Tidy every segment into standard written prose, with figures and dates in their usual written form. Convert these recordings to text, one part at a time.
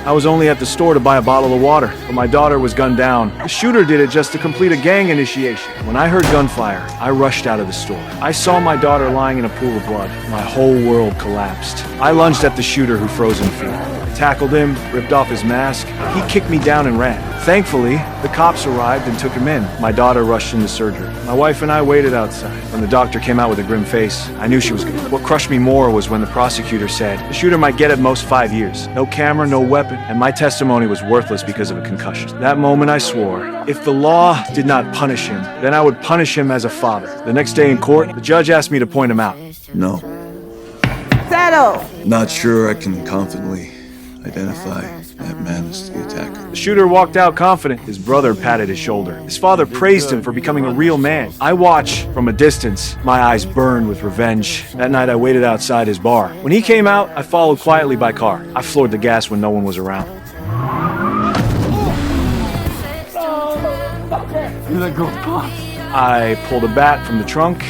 I was only at the store to buy a bottle of water, but my daughter was gunned down. The shooter did it just to complete a gang initiation. When I heard gunfire, I rushed out of the store. I saw my daughter lying in a pool of blood. My whole world collapsed. I lunged at the shooter who froze in fear. I tackled him, ripped off his mask. He kicked me down and ran. Thankfully, the cops arrived and took him in. My daughter rushed into surgery. My wife and I waited outside. When the doctor came out with a grim face, I knew she was good. What crushed me more was when the prosecutor said, the shooter might get at most 5 years. No camera, no weapon, and my testimony was worthless because of a concussion. That moment I swore, if the law did not punish him, then I would punish him as a father. The next day in court, the judge asked me to point him out. No. Settle! Not sure I can confidently identify that man as the attacker. The shooter walked out confident. His brother patted his shoulder. His father praised him for becoming a real man. I watched from a distance. My eyes burned with revenge. That night I waited outside his bar. When he came out, I followed quietly by car. I floored the gas when no one was around. I pulled a bat from the trunk.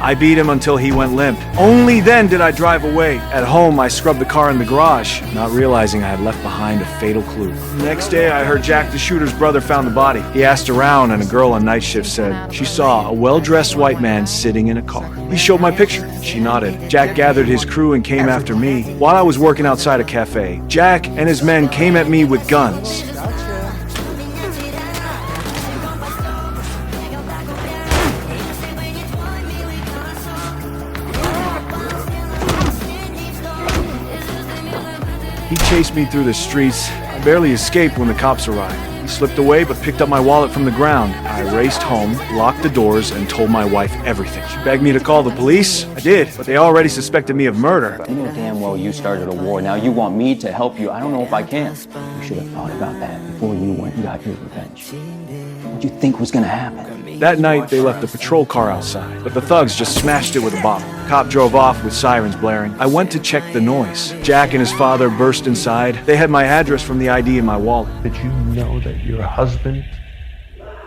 I beat him until he went limp. Only then did I drive away. At home, I scrubbed the car in the garage, not realizing I had left behind a fatal clue. Next day, I heard Jack, the shooter's brother, found the body. He asked around, and a girl on night shift said she saw a well-dressed white man sitting in a car. He showed my picture. She nodded. Jack gathered his crew and came after me. While I was working outside a cafe, Jack and his men came at me with guns. He chased me through the streets. I barely escaped when the cops arrived. He slipped away but picked up my wallet from the ground. I raced home, locked the doors, and told my wife everything. She begged me to call the police. I did, but they already suspected me of murder. I know damn well you started a war. Now you want me to help you. I don't know if I can. You should have thought about that before you went and got your revenge. What do you think was gonna happen? That night, they left the patrol car outside, but the thugs just smashed it with a bottle. The cop drove off with sirens blaring. I went to check the noise. Jack and his father burst inside. They had my address from the ID in my wallet. Did you know that your husband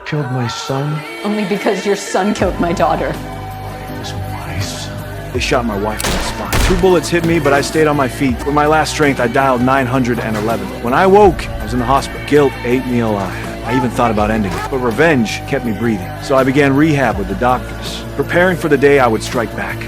killed my son? Only because your son killed my daughter. It was my son. They shot my wife in the spine. 2 bullets hit me, but I stayed on my feet. With my last strength, I dialed 911. When I woke, I was in the hospital. Guilt ate me alive. I even thought about ending it, but revenge kept me breathing. So I began rehab with the doctors, preparing for the day I would strike back.